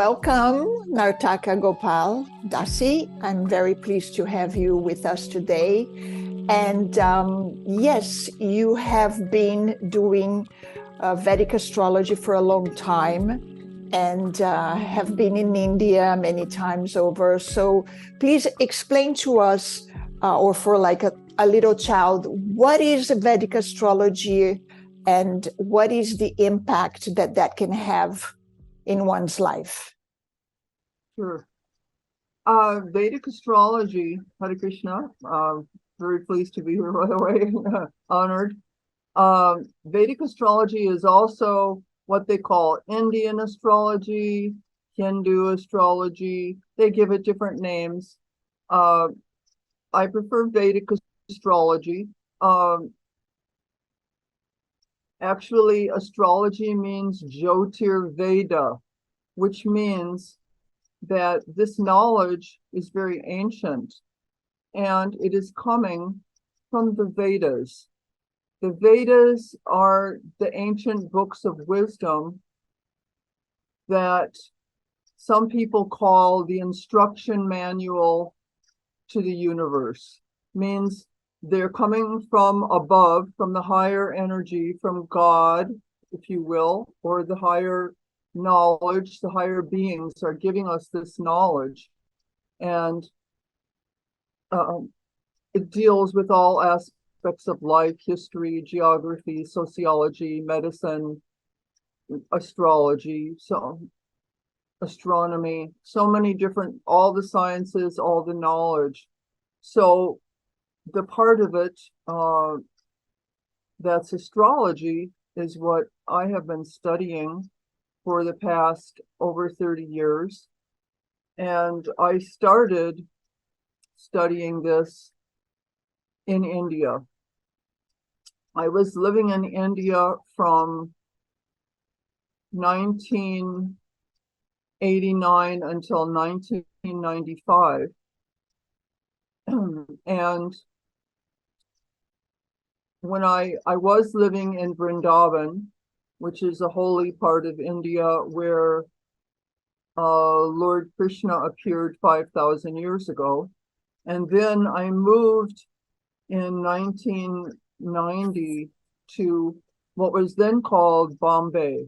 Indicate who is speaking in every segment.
Speaker 1: Welcome, Nartaka Goal Dasi. I'm very pleased to have you with us today. And yes, you have been doing Vedic astrology for a long time and have been in India many times over. So please explain to us, or for like a little child, what is Vedic astrology and what is the impact that that can have in one's life?
Speaker 2: Sure. Vedic astrology, Hare Krishna, very pleased to be here, by the way, honored. Vedic astrology is also what they call Indian astrology, Hindu astrology. They give it different names. I prefer Vedic astrology. Actually, astrology means Jyotir Veda, which means that this knowledge is very ancient and it is coming from the Vedas. The Vedas are the ancient books of wisdom that some people call the instruction manual to the universe. Means they're coming from above, from the higher energy, from God, if you will, or the higher knowledge. The higher beings are giving us this knowledge, and it deals with all aspects of life: history, geography, sociology, medicine, astrology, so astronomy, so many different, all the sciences, all the knowledge. So the part of it that's astrology is what I have been studying for the past over 30 years. And I started studying this in India. I was living in India from 1989 until 1995. And when I was living in Vrindavan, which is a holy part of India where Lord Krishna appeared 5,000 years ago. And then I moved in 1990 to what was then called Bombay.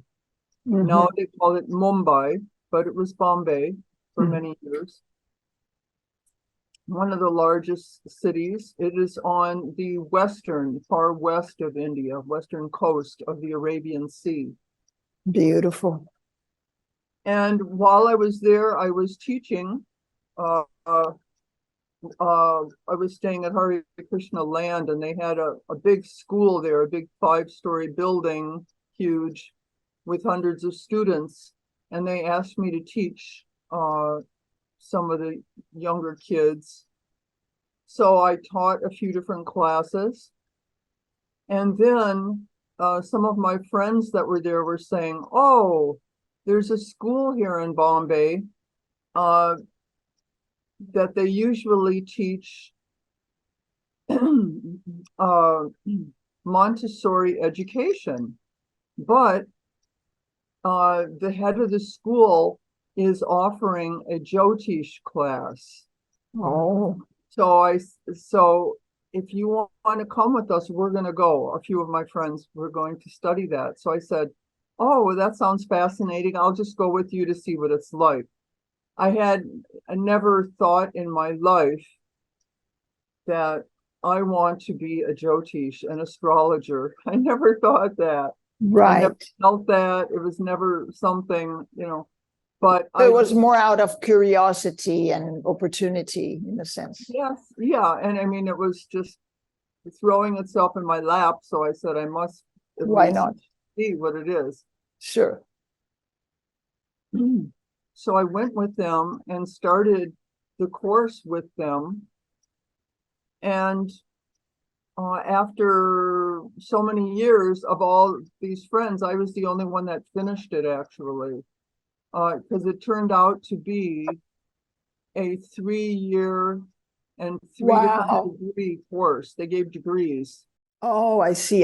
Speaker 2: Mm-hmm. Now they call it Mumbai, but it was Bombay for many years. One of the largest cities. It is on the far west of India, western coast of the Arabian Sea.
Speaker 1: Beautiful.
Speaker 2: And while I was there, I was teaching. I was staying at Hare Krishna Land, and they had a big school there, a big 5-story building, huge, with hundreds of students. And they asked me to teach some of the younger kids. So I taught a few different classes. And then some of my friends that were there were saying, oh, there's a school here in Bombay that they usually teach Montessori education. But the head of the school is offering a Jyotish class.
Speaker 1: Oh.
Speaker 2: So if you want to come with us, we're going to go. A few of my friends were going to study that. So I said, oh, well, that sounds fascinating. I'll just go with you to see what it's like. I never thought in my life that I want to be a Jyotish, an astrologer. I never thought that.
Speaker 1: Right.
Speaker 2: I never felt that. It was never something, but
Speaker 1: it was more out of curiosity and opportunity, in a sense.
Speaker 2: Yes, yeah. And I mean, it was just throwing itself in my lap. So I said, I must
Speaker 1: Why not
Speaker 2: see what it is.
Speaker 1: Sure.
Speaker 2: So I went with them and started the course with them. And after so many years of all these friends, I was the only one that finished it, actually. Because it turned out to be a 3-year and 3 different degree course. They gave degrees.
Speaker 1: Oh, I see.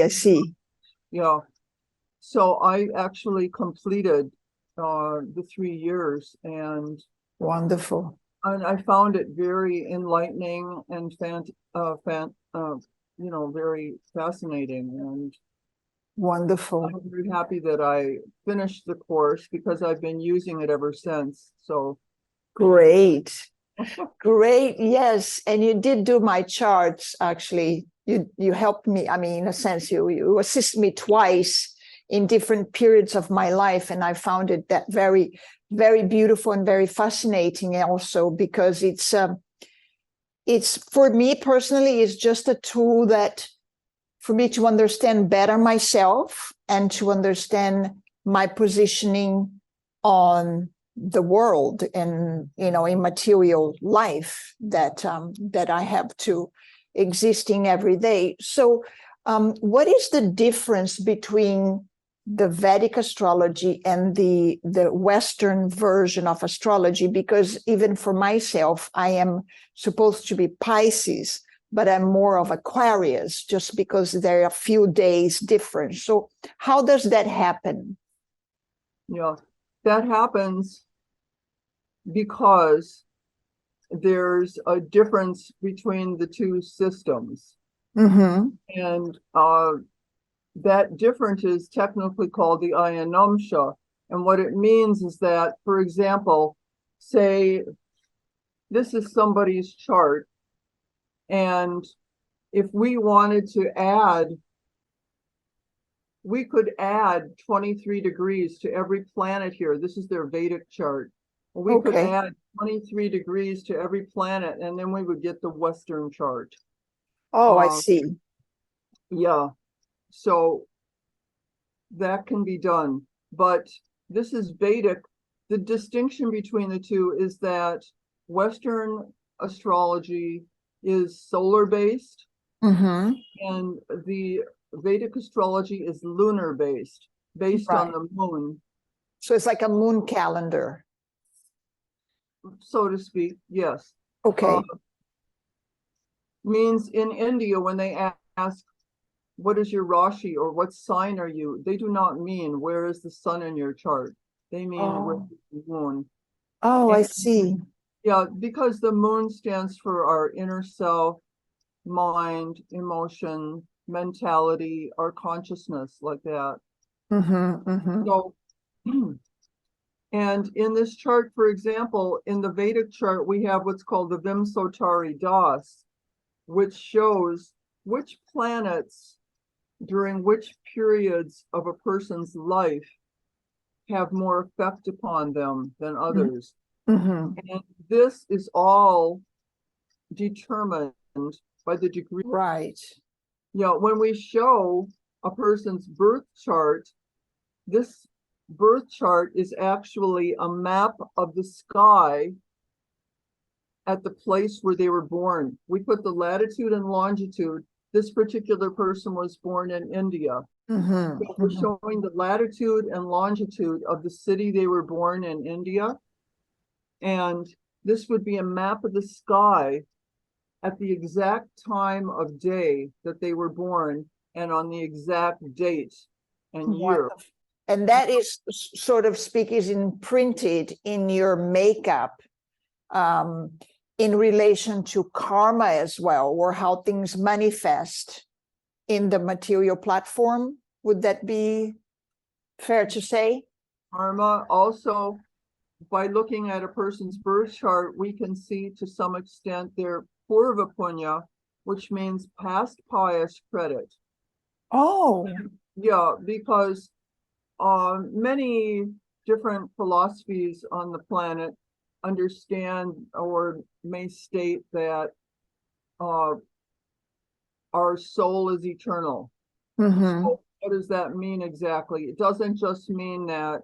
Speaker 2: Yeah. So I actually completed the 3 years, and
Speaker 1: Wonderful.
Speaker 2: I found it very enlightening and very fascinating. And
Speaker 1: Wonderful.
Speaker 2: I'm very happy that I finished the course because I've been using it ever since. So
Speaker 1: Great. Great. Yes. And you did do my charts, actually. You helped me. I mean, in a sense, you assist me twice in different periods of my life. And I found it that very, very beautiful and very fascinating also, because it's for me personally, it's just a tool that for me to understand better myself and to understand my positioning on the world and, in material life that I have to existing every day. So what is the difference between the Vedic astrology and the Western version of astrology? Because even for myself, I am supposed to be Pisces, but I'm more of Aquarius, just because there are a few days difference. So how does that happen?
Speaker 2: yeah, that happens because there's a difference between the two systems.
Speaker 1: Mm-hmm.
Speaker 2: And that difference is technically called the Ayanamsha. And what it means is that, for example, say this is somebody's chart, and if we wanted to add, we could add 23 degrees to every planet here. This is their Vedic chart. We could add 23 degrees to every planet, and then we would get the Western chart.
Speaker 1: Oh, I see.
Speaker 2: Yeah. So that can be done. But this is Vedic. The distinction between the two is that Western astrology is solar-based,
Speaker 1: Mm-hmm.
Speaker 2: and the Vedic astrology is lunar-based, based on the moon.
Speaker 1: So it's like a moon calendar,
Speaker 2: so to speak. Yes.
Speaker 1: Okay.
Speaker 2: Means in India, when they ask, what is your Rashi, or what sign are you? They do not mean, where is the sun in your chart? They mean, where is the moon?
Speaker 1: Oh, I see.
Speaker 2: Yeah, because the moon stands for our inner self, mind, emotion, mentality, our consciousness, like that.
Speaker 1: Mm-hmm, mm-hmm.
Speaker 2: So, and in this chart, for example, in the Vedic chart, we have what's called the Vimsotari Das, which shows which planets during which periods of a person's life have more effect upon them than others.
Speaker 1: Mm-hmm.
Speaker 2: And this is all determined by the degree.
Speaker 1: Right.
Speaker 2: Yeah, when we show a person's birth chart, this birth chart is actually a map of the sky at the place where they were born. We put the latitude and longitude. This particular person was born in India.
Speaker 1: Mm-hmm.
Speaker 2: So we're showing the latitude and longitude of the city they were born in India. And this would be a map of the sky at the exact time of day that they were born and on the exact date and year.
Speaker 1: And that is, sort of speak, is imprinted in your makeup in relation to karma as well, or how things manifest in the material platform. Would that be fair to say?
Speaker 2: Karma also, by looking at a person's birth chart, we can see to some extent their purva punya, which means past pious credit.
Speaker 1: Oh.
Speaker 2: Yeah, because many different philosophies on the planet understand or may state that our soul is eternal.
Speaker 1: Mm-hmm.
Speaker 2: So what does that mean exactly? It doesn't just mean that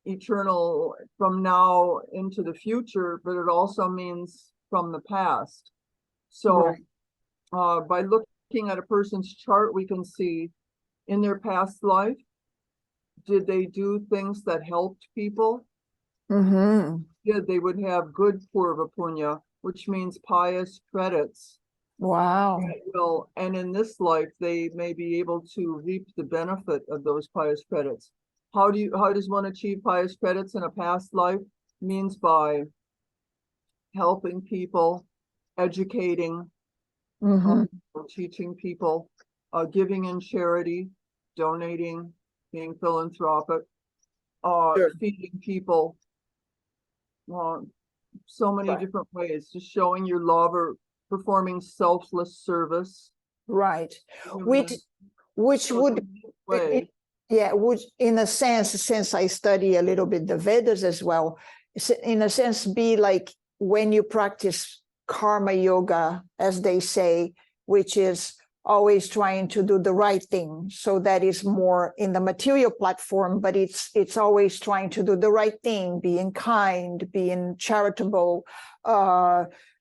Speaker 2: eternal from now into the future, but it also means from the past. So by looking at a person's chart, we can see in their past life, did they do things that helped people?
Speaker 1: Mm-hmm.
Speaker 2: Yeah, they would have good purva punya, which means pious credits.
Speaker 1: Wow.
Speaker 2: And in this life, they may be able to reap the benefit of those pious credits. how does one achieve highest credits in a past life? Means by helping people, educating, teaching people, giving in charity, donating, being philanthropic, feeding people, so many different ways, just showing your love or performing selfless service.
Speaker 1: Right. Which would, which in a sense, since I study a little bit the Vedas as well, in a sense be like when you practice karma yoga, as they say, which is always trying to do the right thing. So that is more in the material platform, but it's always trying to do the right thing, being kind, being charitable,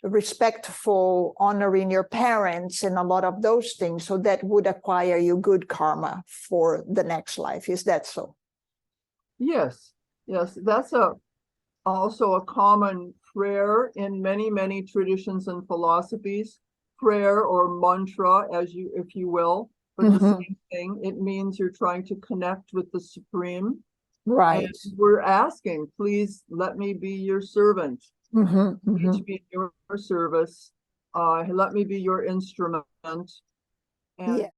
Speaker 1: respectful, honoring your parents, and a lot of those things. So that would acquire you good karma for the next life. Is that so?
Speaker 2: Yes. That's also a common prayer in many traditions and philosophies. Prayer or mantra, if you will, but the same thing. It means you're trying to connect with the Supreme.
Speaker 1: Right.
Speaker 2: And we're asking, please let me be your servant. Teach me your service. Let me be your instrument. And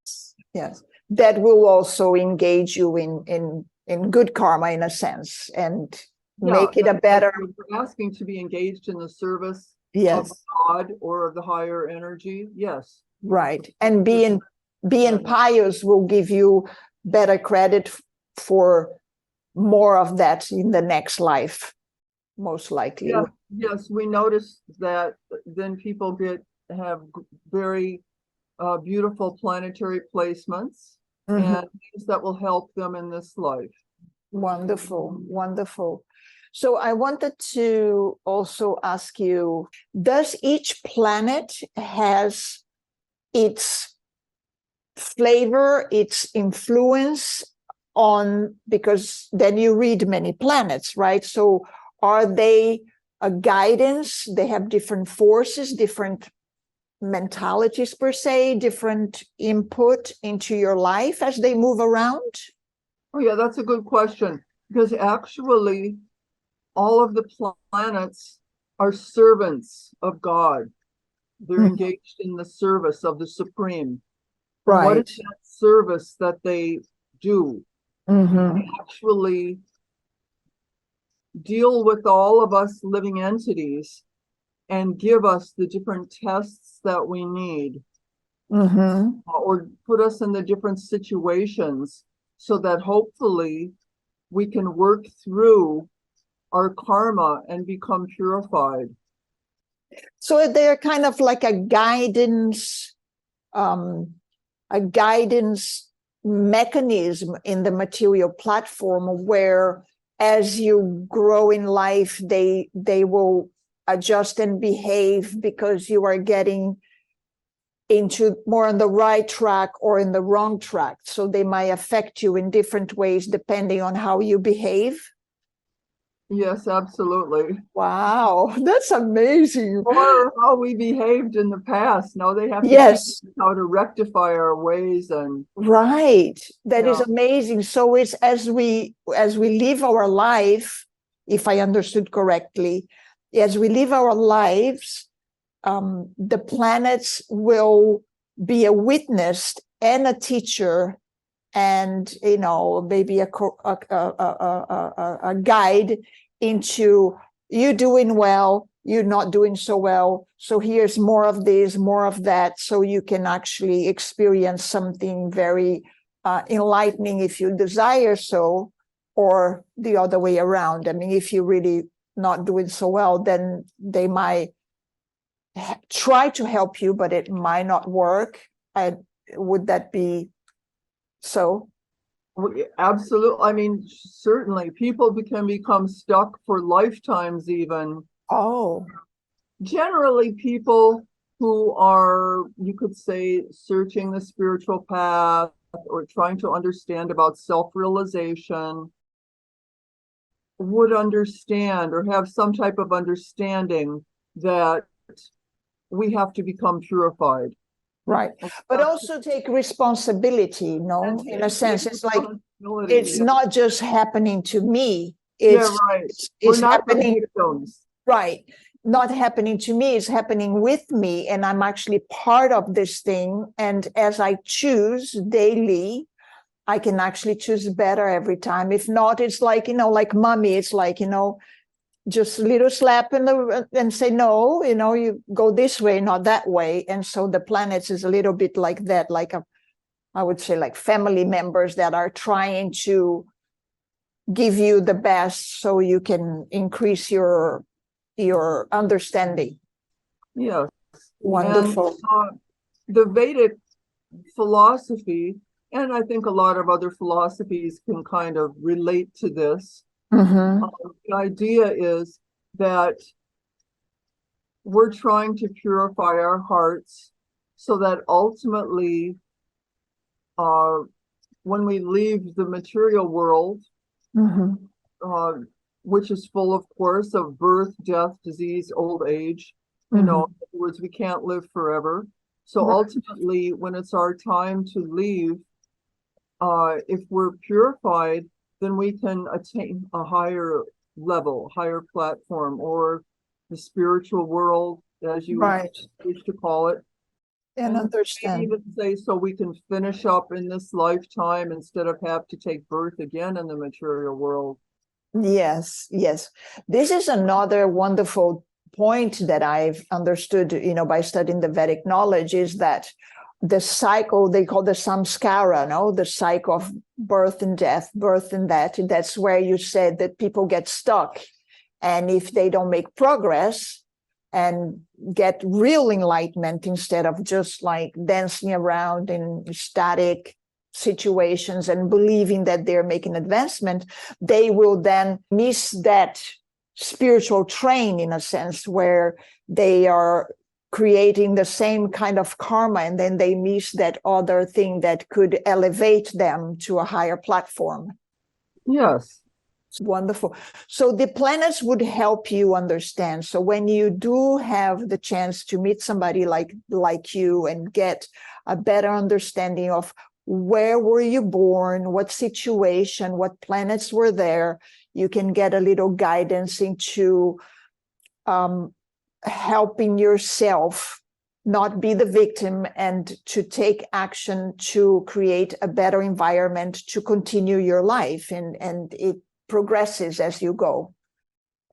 Speaker 1: yes. That will also engage you in good karma in a sense, and make it a better.
Speaker 2: We're asking to be engaged in the service of God or of the higher energy. Yes.
Speaker 1: Right. And being pious will give you better credit for more of that in the next life, most likely.
Speaker 2: Yes, we notice that then people have very beautiful planetary placements and things that will help them in this life.
Speaker 1: Wonderful. So I wanted to also ask you, does each planet has its flavor, its influence on, because then you read many planets, right? So are they a guidance? They have different forces, different mentalities per se, different input into your life as they move around?
Speaker 2: Oh yeah, that's a good question, because actually all of the planets are servants of God. They're engaged in the service of the Supreme.
Speaker 1: Right.
Speaker 2: What is that service that they do? They actually deal with all of us living entities and give us the different tests that we need, or put us in the different situations so that hopefully we can work through our karma and become purified.
Speaker 1: So they're kind of like a guidance mechanism in the material platform, where as you grow in life, they will adjust and behave because you are getting into more on the right track or in the wrong track. So they might affect you in different ways depending on how you behave.
Speaker 2: Yes, absolutely.
Speaker 1: Wow, that's amazing.
Speaker 2: Or how we behaved in the past. Now they have to teach us how to rectify our ways. And
Speaker 1: right, that is amazing. So it's as we live our life, if I understood correctly, as we live our lives, the planets will be a witness and a teacher, and maybe a guide into you doing well, you're not doing so well, so here's more of this, more of that, so you can actually experience something very enlightening if you desire so, or the other way around. I mean, if you're really not doing so well, then they might try to help you, but it might not work. Would that be so?
Speaker 2: Absolutely. I mean, certainly people can become stuck for lifetimes even. Generally people who are, you could say, searching the spiritual path or trying to understand about self-realization would understand or have some type of understanding that we have to become purified.
Speaker 1: Right. But also take responsibility, in a sense. It's like it's not just happening to me.
Speaker 2: Right.
Speaker 1: It's
Speaker 2: not
Speaker 1: happening.
Speaker 2: Victims.
Speaker 1: Right. Not happening to me, it's happening with me, and I'm actually part of this thing. And as I choose daily, I can actually choose better every time. If not, it's like, like mommy, it's like, just a little slap and say, no, you go this way, not that way. And so the planets is a little bit like that, I would say like family members that are trying to give you the best so you can increase your understanding.
Speaker 2: Yes.
Speaker 1: Wonderful.
Speaker 2: And, the Vedic philosophy, and I think a lot of other philosophies can kind of relate to this. The idea is that we're trying to purify our hearts so that ultimately, when we leave the material world, which is full, of course, of birth, death, disease, old age, in other words, we can't live forever. So ultimately, when it's our time to leave, if we're purified, then we can attain a higher level, higher platform, or the spiritual world, as you wish to call it.
Speaker 1: And understand.
Speaker 2: Even say, so we can finish up in this lifetime instead of have to take birth again in the material world.
Speaker 1: Yes. This is another wonderful point that I've understood, by studying the Vedic knowledge, is that the cycle, they call the samskara, the cycle of birth and death, birth and that. That's where you said that people get stuck. And if they don't make progress and get real enlightenment instead of just like dancing around in static situations and believing that they're making advancement, they will then miss that spiritual train, in a sense, where they are creating the same kind of karma, and then they miss that other thing that could elevate them to a higher platform.
Speaker 2: Yes.
Speaker 1: It's wonderful. So the planets would help you understand. So when you do have the chance to meet somebody like you and get a better understanding of where were you born, what situation, what planets were there, you can get a little guidance into helping yourself not be the victim and to take action to create a better environment to continue your life. And it progresses as you go.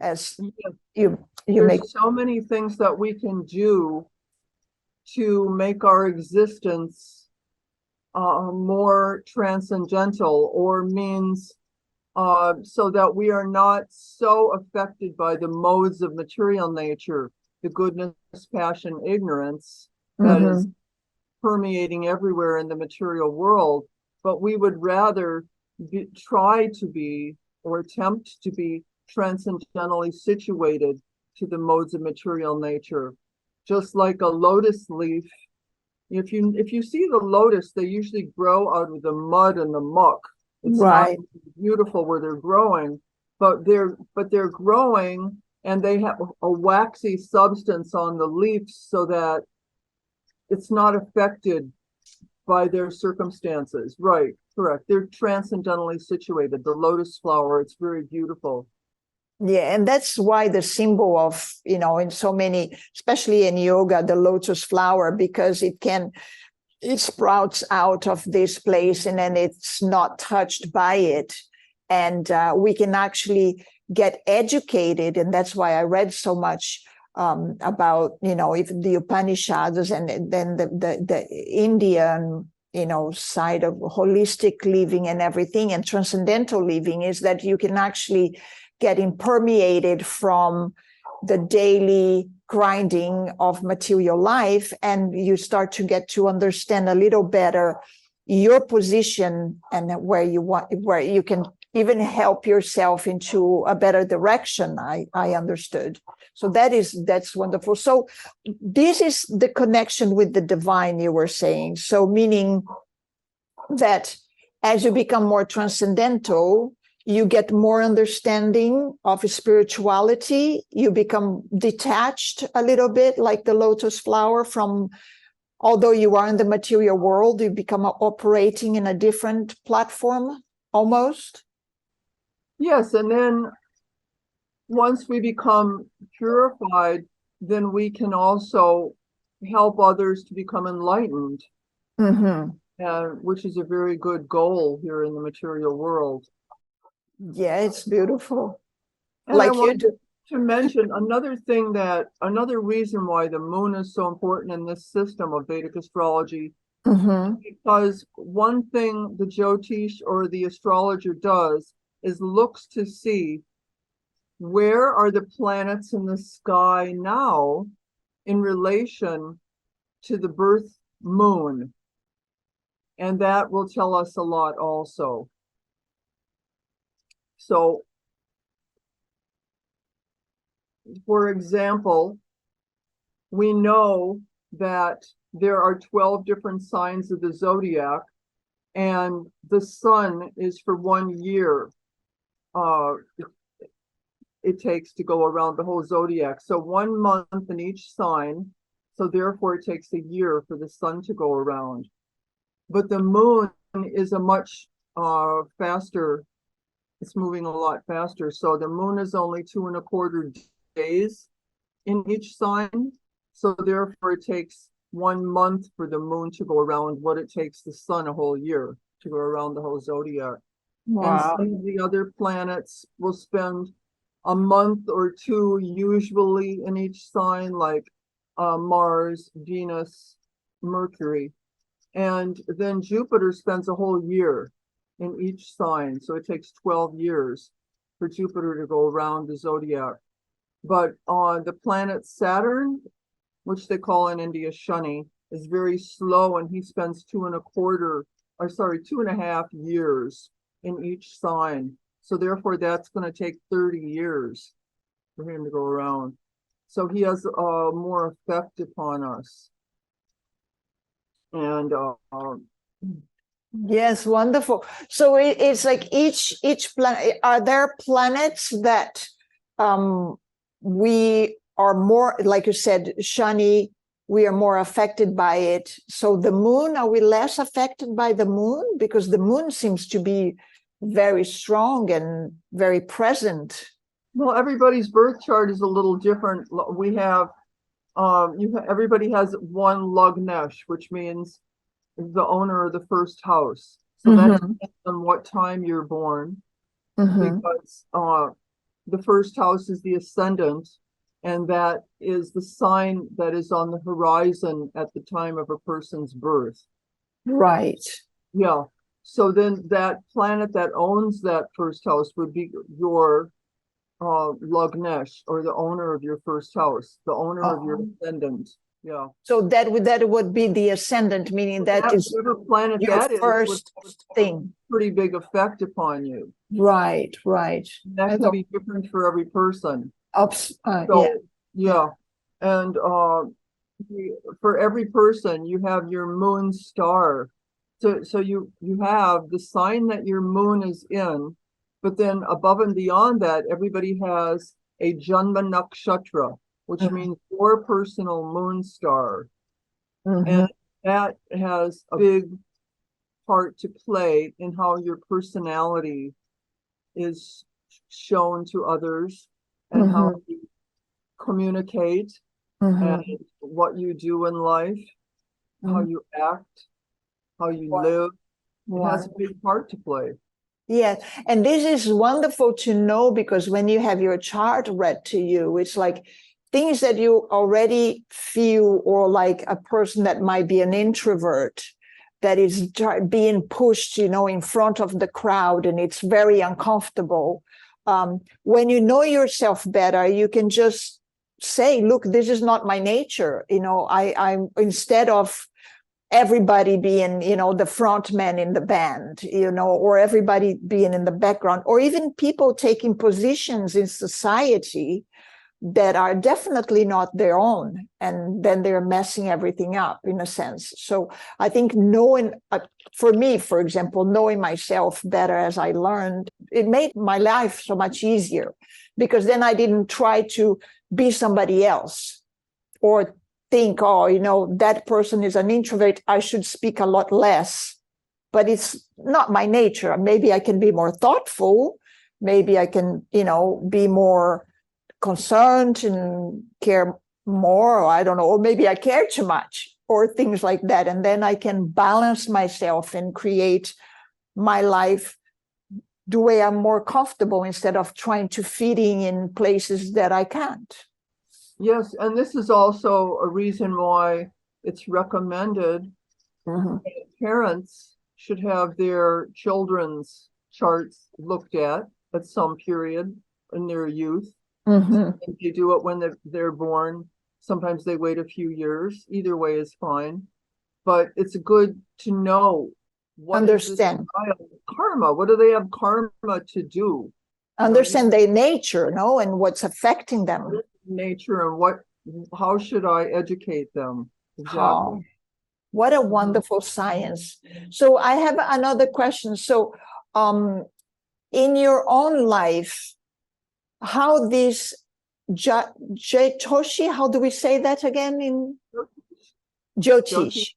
Speaker 1: As you make
Speaker 2: so many things that we can do to make our existence more transcendental, or means so that we are not so affected by the modes of material nature, the goodness, passion, ignorance that is permeating everywhere in the material world, but we would rather try to be, or attempt to be, transcendentally situated to the modes of material nature. Just like a lotus leaf, if you see the lotus, they usually grow out of the mud and the muck. It's not beautiful where they're growing, but they're growing, and they have a waxy substance on the leaves so that it's not affected by their circumstances. Right, correct. They're transcendentally situated. The lotus flower, it's very beautiful.
Speaker 1: Yeah, and that's why the symbol of, in so many, especially in yoga, the lotus flower, because it sprouts out of this place and then it's not touched by it. And we can actually get educated. And that's why I read so much about, even the Upanishads, and then the Indian, side of holistic living and everything, and transcendental living, is that you can actually get impermeated from the daily grinding of material life, and you start to get to understand a little better your position and where you can even help yourself into a better direction. I understood. So that's wonderful. So this is the connection with the divine you were saying. So meaning that as you become more transcendental, you get more understanding of spirituality. You become detached a little bit, like the lotus flower, from, although you are in the material world, you become operating in a different platform. almost?
Speaker 2: Yes, and then once we become purified, then we can also help others to become enlightened, which is a very good goal here in the material world.
Speaker 1: Yeah, it's beautiful.
Speaker 2: And
Speaker 1: Like
Speaker 2: I
Speaker 1: you
Speaker 2: want
Speaker 1: do.
Speaker 2: to mention another reason why the moon is so important in this system of Vedic astrology, because one thing the Jyotish or the astrologer does is looks to see where are the planets in the sky now in relation to the birth moon. And that will tell us a lot also. So, for example, we know that there are 12 different signs of the zodiac, and the sun is for 1 year. It takes to go around the whole zodiac. So 1 month in each sign. So therefore it takes a year for the sun to go around. But the moon is a much faster, it's moving a lot faster. So the moon is only 2¼ days in each sign. So therefore it takes 1 month for the moon to go around what it takes the sun a whole year to go around the whole zodiac.
Speaker 1: Wow.
Speaker 2: And some of the other planets will spend a month or two usually in each sign, like Mars, Venus, Mercury. And then Jupiter spends a whole year in each sign. So it takes 12 years for Jupiter to go around the zodiac. But on the planet Saturn, which they call in India Shani, is very slow, and he spends 2.5 years in each sign. So therefore that's going to take 30 years for him to go around. So he has more effect upon us. And
Speaker 1: yes, wonderful. So it's like each planet. Are there planets that we are more, like you said, Shani, we are more affected by it? So the moon, are we less affected by the moon? Because the moon seems to be very strong and very present.
Speaker 2: Well, everybody's birth chart is a little different. We have everybody has one Lagnesh, which means the owner of the first house. So that depends on what time you're born, because the first house is the ascendant, and that is the sign that is on the horizon at the time of a person's birth.
Speaker 1: Right.
Speaker 2: Yeah. So then that planet that owns that first house would be your Lagnesh, or the owner of your first house, the owner of your ascendant. Yeah.
Speaker 1: So that would be the ascendant, meaning that is
Speaker 2: whatever planet
Speaker 1: your
Speaker 2: that
Speaker 1: first
Speaker 2: is,
Speaker 1: thing.
Speaker 2: Pretty big effect upon you.
Speaker 1: Right, right.
Speaker 2: That can be different for every person.
Speaker 1: Yeah.
Speaker 2: And for every person, you have your moon star. So you have the sign that your moon is in, but then above and beyond that, everybody has a Janma Nakshatra, which means your personal moon star. And that has a big part to play in how your personality is shown to others, and how you communicate, and what you do in life, how you act, how you live. It has a big part to play.
Speaker 1: Yeah, and this is wonderful to know, because when you have your chart read to you, it's like things that you already feel, or like a person that might be an introvert that is being pushed, in front of the crowd, and it's very uncomfortable. When you know yourself better, you can just say, look, this is not my nature. I'm instead of everybody being, the front man in the band, or everybody being in the background, or even people taking positions in society that are definitely not their own, and then they're messing everything up in a sense. So I think knowing, for me, for example, knowing myself better as I learned, it made my life so much easier, because then I didn't try to be somebody else, or think, that person is an introvert, I should speak a lot less but it's not my nature. Maybe I can be more thoughtful. Maybe I can, be more concerned and care more, or I don't know, or maybe I care too much, or things like that. And then I can balance myself and create my life the way I'm more comfortable, instead of trying to fitting in places that I can't.
Speaker 2: Yes, and this is also a reason why it's recommended that parents should have their children's charts looked at some period in their youth. If you do it when they're born, sometimes they wait a few years. Either way is fine. But it's good to know what
Speaker 1: Understand.
Speaker 2: is this karma. What do they have karma to do?
Speaker 1: Understand their nature, and what's affecting them.
Speaker 2: Nature, and how should I educate them? Exactly.
Speaker 1: What a wonderful science. So I have another question. So in your own life, how this Jyotish, how do we say that again in Jyotish?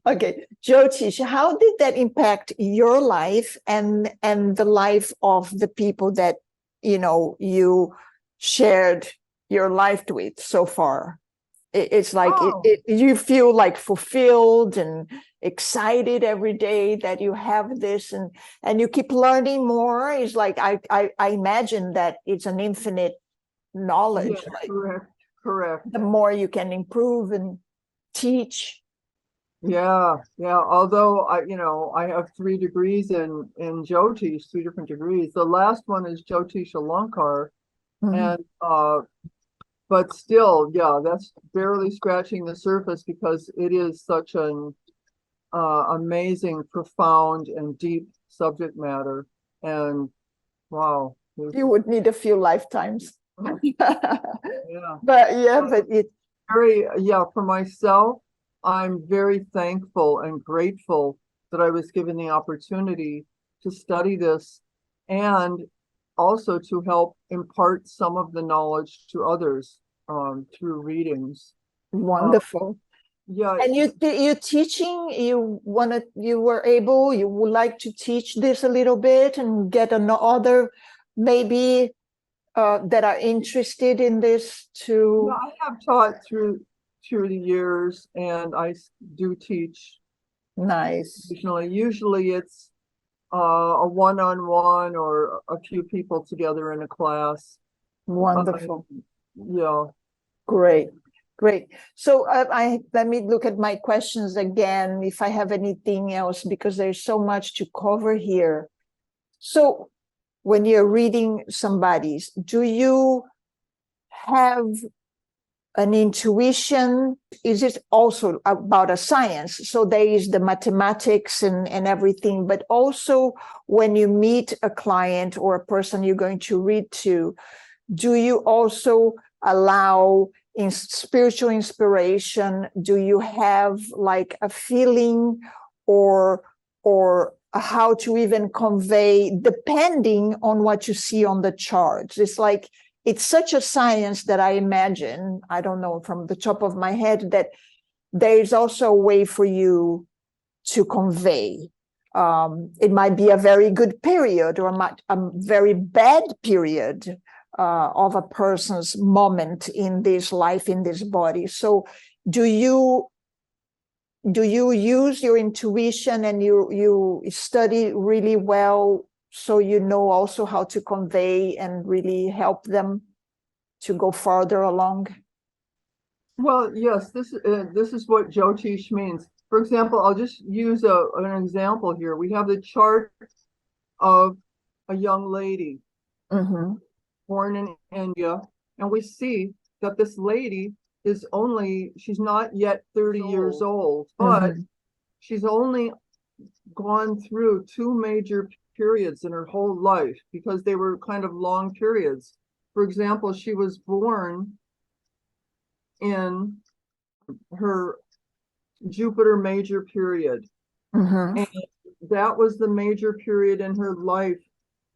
Speaker 1: Okay, Jyotish, how did that impact your life and the life of the people that you shared your life with so far? It's like you feel like fulfilled and excited every day that you have this, and you keep learning more. It's like I imagine that it's an infinite knowledge.
Speaker 2: Yeah, correct.
Speaker 1: The more you can improve and teach.
Speaker 2: Yeah. Although I have 3 degrees in Jyotish, 3 different degrees. The last one is Jyotish Alankar, and but still, that's barely scratching the surface, because it is such an amazing, profound, and deep subject matter. And wow,
Speaker 1: you would need a few lifetimes.
Speaker 2: Yeah.
Speaker 1: But it
Speaker 2: for myself, I'm very thankful and grateful that I was given the opportunity to study this, and also to help impart some of the knowledge to others through readings.
Speaker 1: Wonderful. And you're teaching, you would like to teach this a little bit and get another maybe that are interested in this too.
Speaker 2: Yeah, I have taught through the years, and I do teach.
Speaker 1: Nice.
Speaker 2: Usually it's a one-on-one or a few people together in a class.
Speaker 1: Wonderful.
Speaker 2: Yeah.
Speaker 1: Great. So let me look at my questions again, if I have anything else, because there's so much to cover here. So when you're reading somebody's, do you have an intuition? Is it also about a science? So there is the mathematics and everything, but also when you meet a client or a person you're going to read to, do you also allow in spiritual inspiration? Do you have like a feeling or how to even convey, depending on what you see on the charts? It's like, it's such a science that I imagine, I don't know from the top of my head, that there is also a way for you to convey. It might be a very good period or a very bad period of a person's moment in this life, in this body. So do you use your intuition, and you study really well, so you know also how to convey and really help them to go farther along?
Speaker 2: Well, yes, this is what Jyotish means. For example, I'll just use an example here. We have the chart of a young lady born in India, and we see that this lady she's not yet 30 years old, but she's only gone through 2 major periods in her whole life, because they were kind of long periods. For example, she was born in her Jupiter major period. And that was the major period in her life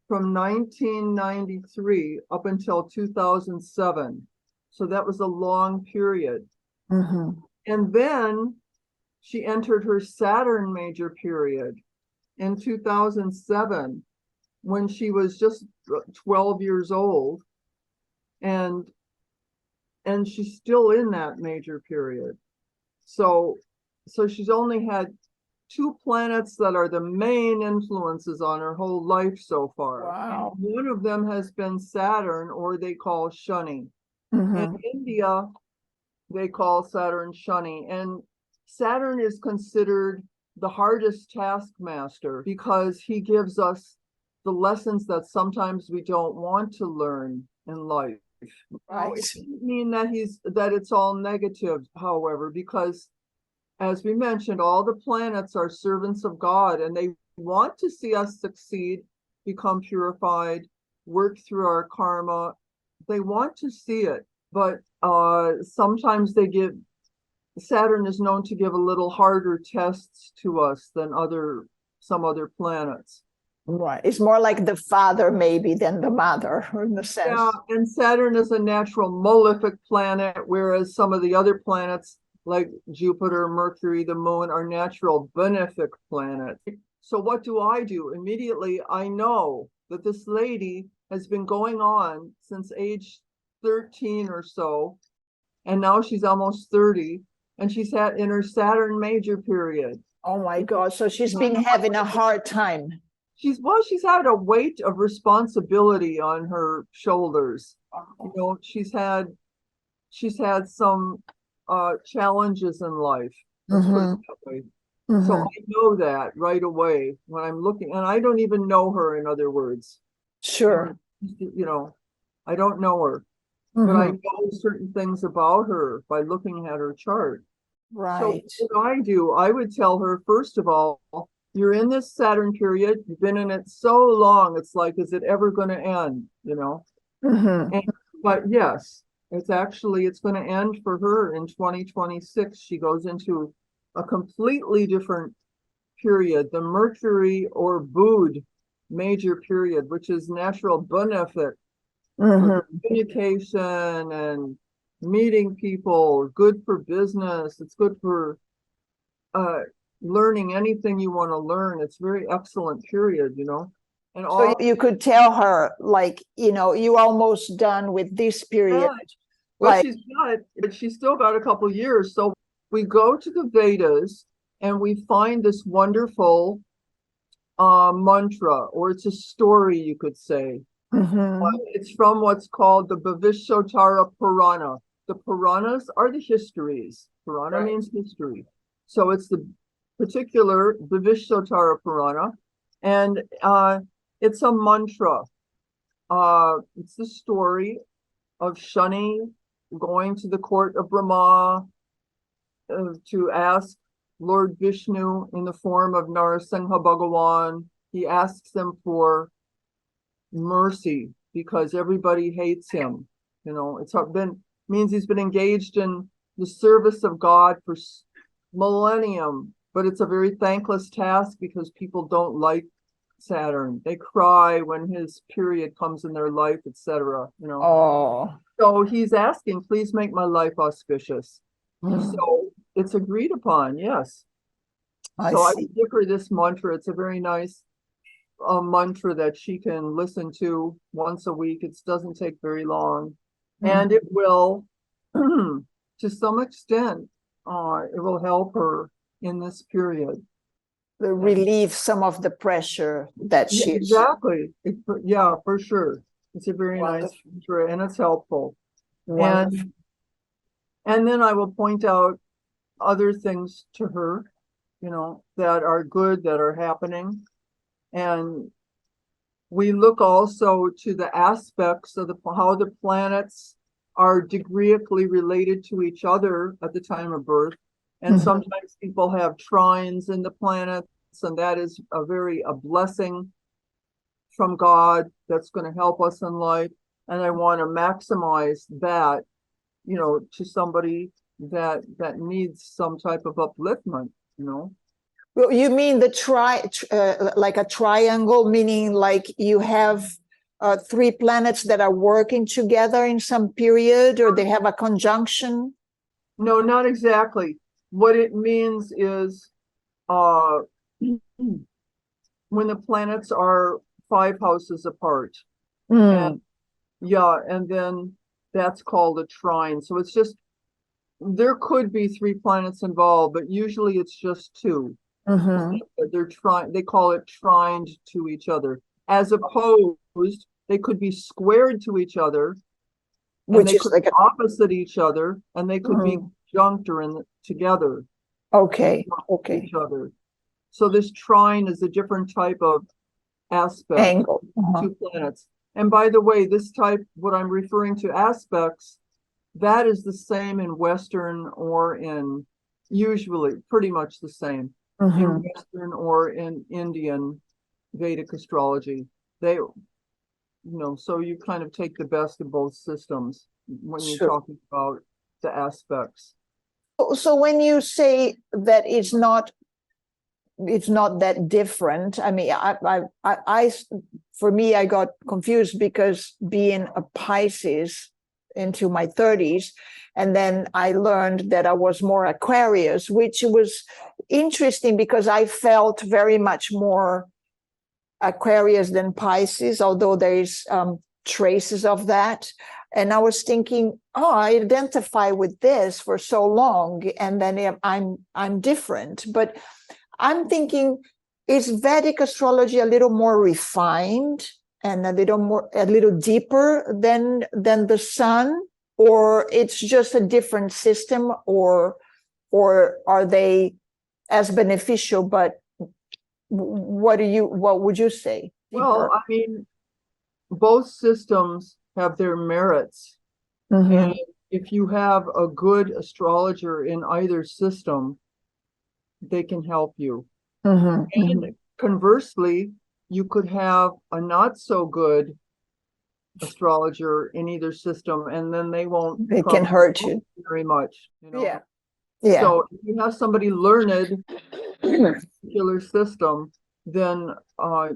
Speaker 2: from 1993 up until 2007. So that was a long period. And then she entered her Saturn major period in 2007 when she was just 12 years old, and she's still in that major period. So she's only had 2 planets that are the main influences on her whole life so far.
Speaker 1: Wow.
Speaker 2: And one of them has been Saturn, or they call Shani.
Speaker 1: Mm-hmm.
Speaker 2: In India, they call Saturn Shani. And Saturn is considered the hardest taskmaster because he gives us the lessons that sometimes we don't want to learn in life. Now, it doesn't mean that it's all negative, however, because as we mentioned, all the planets are servants of God, and they want to see us succeed, become purified, work through our karma. They want to see it, but sometimes Saturn is known to give a little harder tests to us than some other planets.
Speaker 1: Right. It's more like the father maybe than the mother in the sense.
Speaker 2: Yeah, and Saturn is a natural malefic planet, whereas some of the other planets like Jupiter, Mercury, the moon are natural benefic planets. So what do? Immediately, I know that this lady has been going on since age 13 or so, and now she's almost 30, and she's had in her Saturn major period.
Speaker 1: Oh my God. So she's been having a hard time.
Speaker 2: She's had a weight of responsibility on her shoulders. You know, she's had some challenges in life. Let's put it that way. So I know that right away when I'm looking, and I don't even know her, in other words.
Speaker 1: Sure.
Speaker 2: You know, I don't know her, but I know certain things about her by looking at her chart.
Speaker 1: Right.
Speaker 2: So what I would tell her, first of all, you're in this Saturn period. You've been in it so long. It's like, is it ever going to end? You know? But yes, it's going to end for her in 2026. She goes into a completely different period, the Mercury or Bud major period, which is natural benefit for communication and meeting people, good for business. It's good for learning anything you want to learn. It's very excellent period, you know. And
Speaker 1: so you could tell her, like, you know, you almost done with this period.
Speaker 2: But she's still got a couple years. So we go to the Vedas and we find this wonderful mantra, or it's a story, you could say. It's from what's called the Bhavishotara Purana. The Puranas are the histories. Purana means history. So it's the particular Bhavishotara Purana, and it's a mantra. It's the story of Shani going to the court of Brahma to ask Lord Vishnu in the form of Narasimha Bhagawan. He asks him for mercy because everybody hates him. You know, means he's been engaged in the service of God for millennium, but it's a very thankless task because people don't like Saturn. They cry when his period comes in their life, etc. You know. So he's asking, please make my life auspicious. So it's agreed upon, yes. I would give her this mantra. It's a very nice mantra that she can listen to once a week. It doesn't take very long, and it will, to some extent, it will help her in this period.
Speaker 1: Relieve some of the pressure that she's.
Speaker 2: Exactly. Yeah, for sure. It's a very nice mantra, and it's helpful. And then I will point out other things to her, you know, that are good, that are happening. And we look also to the aspects of how the planets are degreeically related to each other at the time of birth. And sometimes people have trines in the planets, and that is a blessing from God that's going to help us in life. And I want to maximize that, you know, to somebody that needs some type of upliftment, you know.
Speaker 1: Well, you mean like a triangle, meaning like you have 3 planets that are working together in some period, or they have a conjunction?
Speaker 2: No, not exactly. what it means is when the planets are 5 houses apart. And yeah, and then that's called a trine. So it's just, there could be 3 planets involved, but usually it's just 2. They call it trined to each other, as opposed they could be squared to each other, and
Speaker 1: Which
Speaker 2: they
Speaker 1: is
Speaker 2: could
Speaker 1: like
Speaker 2: be opposite each other, and they could be conjunct or together
Speaker 1: okay.
Speaker 2: each other. So this trine is a different type of aspect
Speaker 1: Angle.
Speaker 2: to planets. And by the way, this type, what I'm referring to aspects, that is the same in Western or in, usually pretty much the same in Western or in Indian Vedic astrology. They, so you kind of take the best of both systems when you're talking about the aspects.
Speaker 1: So when you say that it's not that different, I mean, I for me, I got confused because being a Pisces into my 30s, and then I learned that I was more Aquarius, which was interesting because I felt very much more Aquarius than Pisces, although there is traces of that. And I was thinking, oh, I identify with this for so long, and then I'm different. But I'm thinking, is Vedic astrology a little more refined and a little deeper than the sun, or it's just a different system, or are they as beneficial? But what would you say?
Speaker 2: Well, I mean, both systems have their merits. And if you have a good astrologer in either system, they can help you. And conversely, you could have a not so good astrologer in either system, and then they
Speaker 1: can hurt you
Speaker 2: very much.
Speaker 1: Yeah.
Speaker 2: So if you have somebody learned in a particular system, then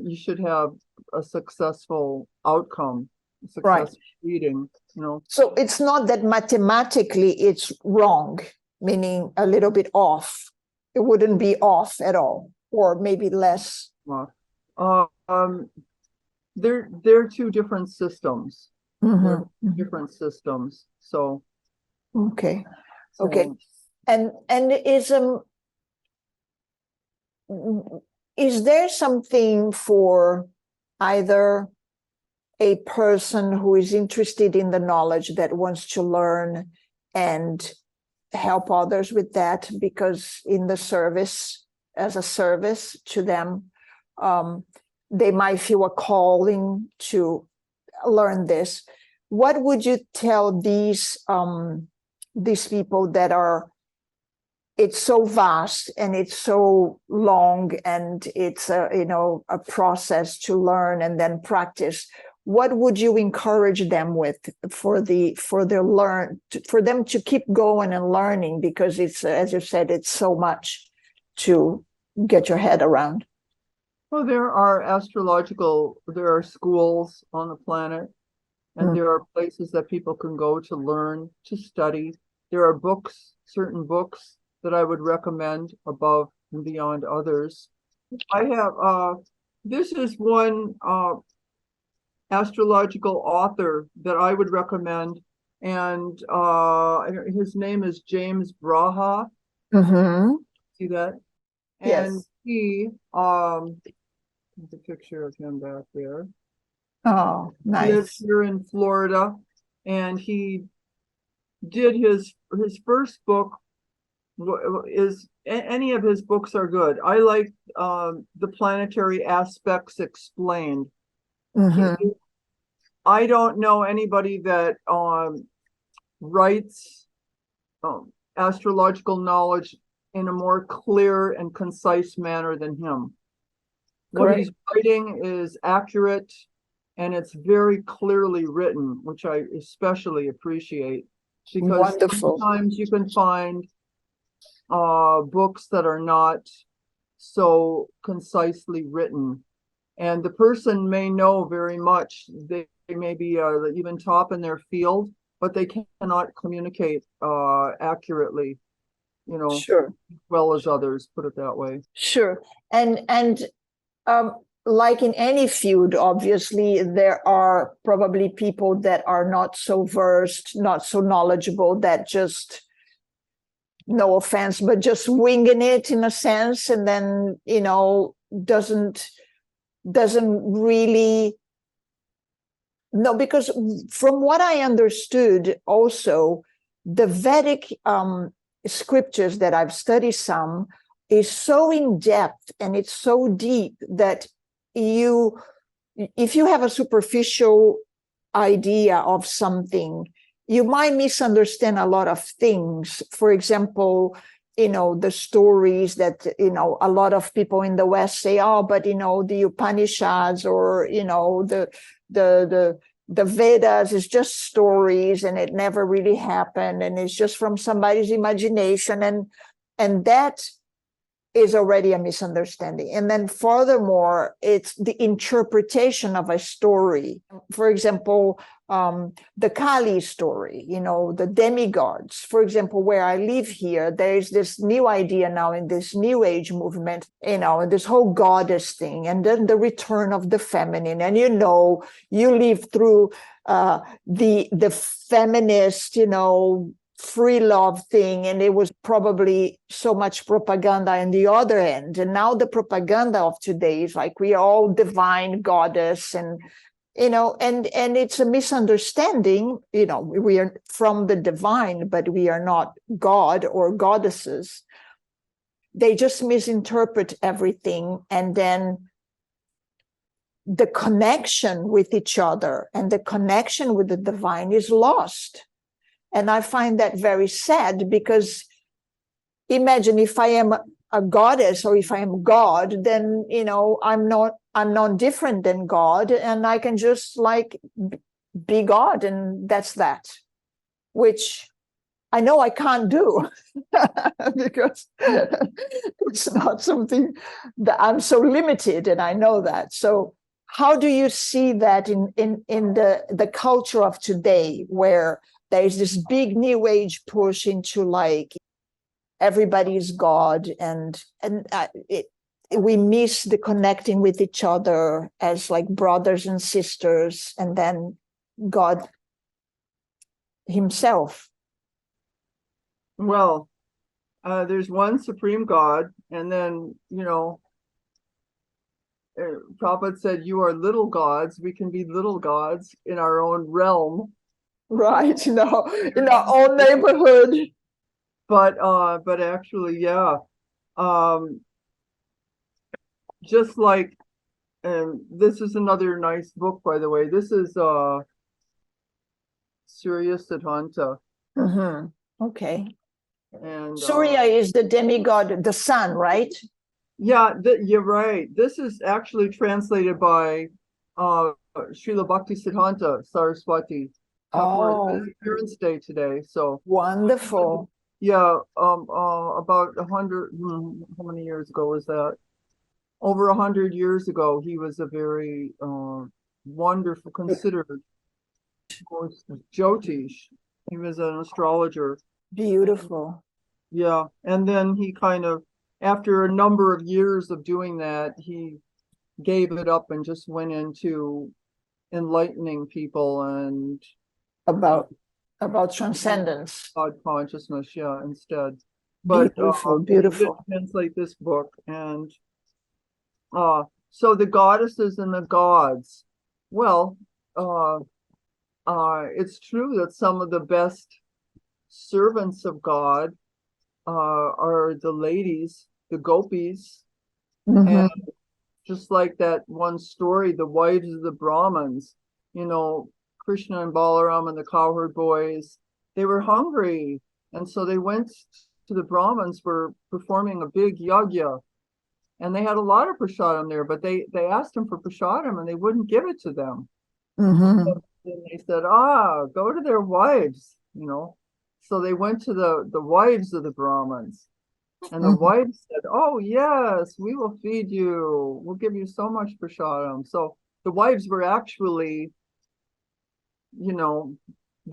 Speaker 2: you should have a successful outcome, successful reading.
Speaker 1: So it's not that mathematically it's wrong, meaning a little bit off. It wouldn't be off at all, or maybe less.
Speaker 2: They're 2 different systems. They're different systems. So
Speaker 1: okay. And is there something for either a person who is interested in the knowledge that wants to learn and help others with that, because in the service, as a service to them, they might feel a calling to learn this? What would you tell these people that it's so vast and it's so long, and it's a process to learn and then practice? What would you encourage them with for them to keep going and learning? Because it's, as you said, it's so much to get your head around.
Speaker 2: Well, there are schools on the planet, and there are places that people can go to learn, to study. There are certain books that I would recommend above and beyond others. I have, this is one astrological author that I would recommend, and his name is James Braha. See that? And he, there's a picture of him back there.
Speaker 1: Oh, nice.
Speaker 2: He lives here in Florida, and he did his first book. Any of his books are good. I like The Planetary Aspects Explained. I don't know anybody that writes astrological knowledge in a more clear and concise manner than him. What he's writing is accurate, and it's very clearly written, which I especially appreciate, because sometimes you can find books that are not so concisely written, and the person may know very much. They may be even top in their field, but they cannot communicate accurately.
Speaker 1: Sure.
Speaker 2: as well as others, put it that way.
Speaker 1: Sure. And like in any field, obviously, there are probably people that are not so versed, not so knowledgeable, that just, no offense, but just winging it in a sense, and then, doesn't really. No, because from what I understood also, the Vedic scriptures that I've studied some is so in depth and it's so deep that if you have a superficial idea of something, you might misunderstand a lot of things. For example, the stories that, a lot of people in the West say, oh, but, the Upanishads or, the Vedas is just stories and it never really happened. And it's just from somebody's imagination. And that is already a misunderstanding. And then furthermore, it's the interpretation of a story. For example, the Kali story, the demigods. For example, where I live here, there's this new idea now in this new age movement, and this whole goddess thing, and then the return of the feminine. And you live through the feminist, free love thing, and it was probably so much propaganda in the other end. And now the propaganda of today is like we are all divine goddess, and and it's a misunderstanding. We are from the divine, but we are not God or goddesses. They just misinterpret everything, and then the connection with each other and the connection with the divine is lost. And I find that very sad, because imagine if I am a goddess or if I am God, then, I'm not different than God, and I can just be God, and that's that, which I know I can't do because it's not something that I'm so limited, and I know that. So how do you see that in the culture of today, where there's this big new age push into everybody's God, and we miss the connecting with each other as brothers and sisters, and then God himself?
Speaker 2: Well, there's one supreme God, and then, Prabhupada said, you are little gods. We can be little gods in our own realm.
Speaker 1: Right, in our own neighborhood.
Speaker 2: But actually, yeah. Just like, this is another nice book, by the way. This is Surya Siddhanta.
Speaker 1: Mm-hmm. Okay.
Speaker 2: And
Speaker 1: Surya is the demigod, the sun, right?
Speaker 2: Yeah, you're right. This is actually translated by Srila Bhakti Siddhanta Saraswati.
Speaker 1: Oh,
Speaker 2: His parents' day today. So
Speaker 1: wonderful.
Speaker 2: yeah, about 100. How many years ago was that? Over 100 years ago, he was a very wonderful, considered Jyotish. He was an astrologer.
Speaker 1: Beautiful.
Speaker 2: Yeah, and then he kind of, after a number of years of doing that, he gave it up and just went into enlightening people and
Speaker 1: About transcendence.
Speaker 2: God consciousness, yeah, instead. But
Speaker 1: Beautiful,
Speaker 2: he
Speaker 1: beautiful.
Speaker 2: did translate this book, and so the goddesses and the gods. Well, it's true that some of the best servants of God are the ladies, the gopis,
Speaker 1: Mm-hmm.
Speaker 2: and just like that one story, the wives of the Brahmins, Krishna and Balaram and the cowherd boys, they were hungry, and so they went to the Brahmins for performing a big yajna, and they had a lot of prasadam there, but they asked them for prasadam and they wouldn't give it to them.
Speaker 1: Mm-hmm.
Speaker 2: So then they said, go to their wives, So they went to the wives of the Brahmins, and the wives said, oh yes, we will feed you, we'll give you so much prasadam. So the wives were actually,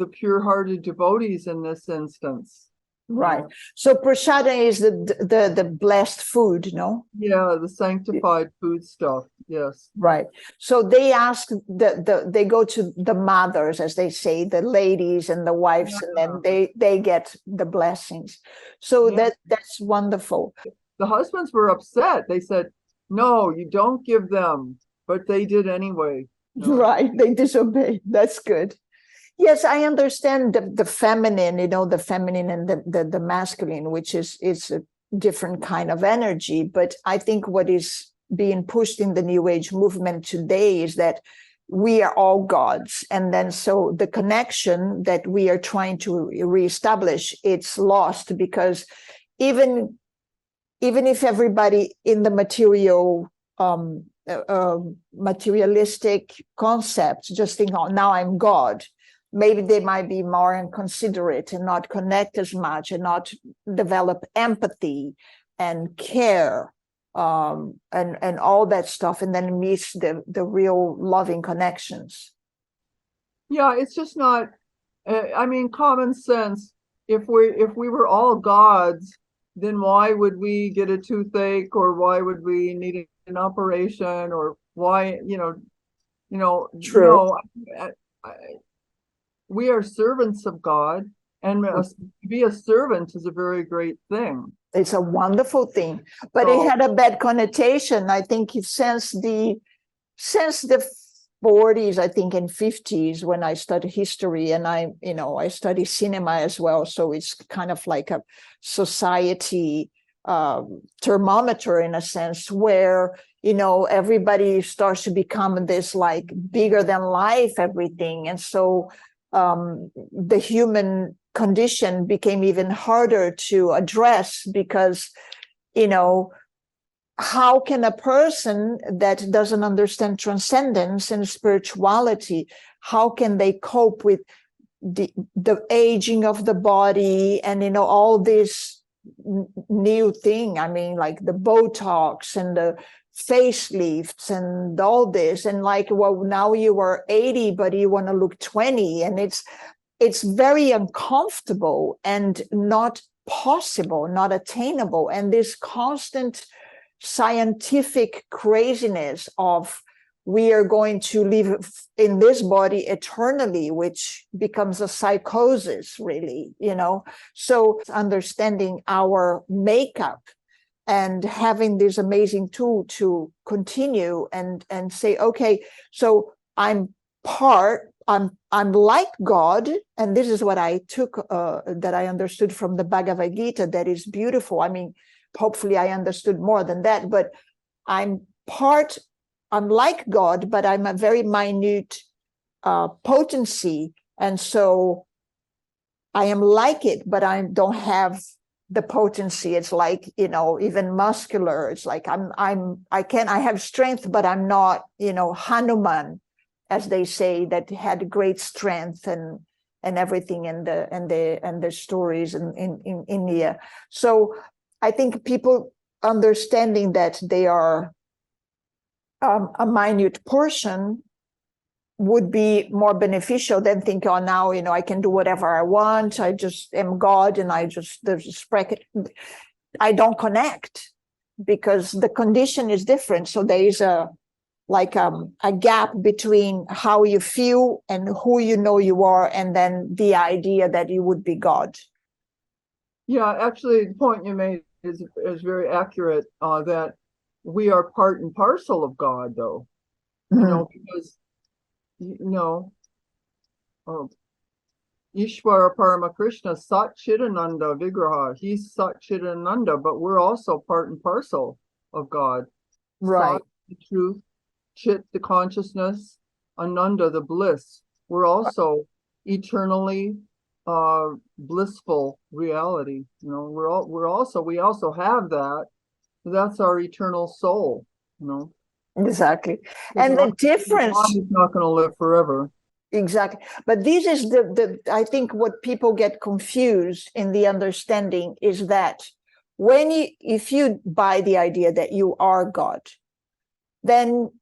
Speaker 2: the pure-hearted devotees in this instance.
Speaker 1: Right. So prasada is the blessed food, no?
Speaker 2: Yeah, the sanctified food stuff. Yes.
Speaker 1: Right. So they ask they go to the mothers, as they say, the ladies and the wives, and then they get the blessings. So that's wonderful.
Speaker 2: The husbands were upset. They said, "No, you don't give them," but they did anyway. No.
Speaker 1: Right. They disobeyed. That's good. Yes, I understand the feminine, the feminine and the masculine, which is a different kind of energy. But I think what is being pushed in the New Age movement today is that we are all gods. And then so the connection that we are trying to reestablish, it's lost, because even if everybody in the materialistic concepts just think, oh, now I'm God, maybe they might be more inconsiderate and not connect as much and not develop empathy and care, and all that stuff, and then miss the real loving connections.
Speaker 2: Yeah, it's just not, I mean, common sense. If we were all gods, then why would we get a toothache, or why would we need an operation, or why,
Speaker 1: True.
Speaker 2: No, we are servants of God, and to be a servant is a very great thing.
Speaker 1: It's a wonderful thing, but it had a bad connotation, I think, since the 40s, I think, and 50s, when I studied history, and I study cinema as well. So it's kind of like a society thermometer in a sense, where, everybody starts to become this like bigger than life, everything. And so the human condition became even harder to address, because, how can a person that doesn't understand transcendence and spirituality, how can they cope with the aging of the body and, all this new thing? I mean, like the Botox and the facelifts and all this, and like, well, now you are 80 but you want to look 20, and it's very uncomfortable and not possible, not attainable. And this constant scientific craziness of we are going to live in this body eternally, which becomes a psychosis, really, So understanding our makeup and having this amazing tool to continue and say, okay, so I'm like God, and this is what I took, that I understood from the Bhagavad Gita, that is beautiful. I mean, hopefully I understood more than that, but I'm like God, but I'm a very minute potency. And so I am like it, but I don't have the potency. It's like, even muscular. It's like I have strength, but I'm not, Hanuman, as they say, that had great strength and everything in the stories in India. So I think people understanding that they are a minute portion would be more beneficial than think, oh, now, I can do whatever I want. I just am God, and I don't connect, because the condition is different. So there is a gap between how you feel and who you are, and then the idea that you would be God.
Speaker 2: Yeah, actually, the point you made is very accurate, that we are part and parcel of God, though. Because, Ishvara Parama Krishna, Sat Chidananda Vigraha, he's Sat Chidananda, but we're also part and parcel of God.
Speaker 1: Right.
Speaker 2: Sat, the truth, Chit, the consciousness, Ananda, the bliss. We're also eternally blissful reality. We also have that. That's our eternal soul.
Speaker 1: Exactly. And the difference
Speaker 2: is not going to live forever.
Speaker 1: Exactly. But this is I think what people get confused in the understanding is that if you buy the idea that you are God, then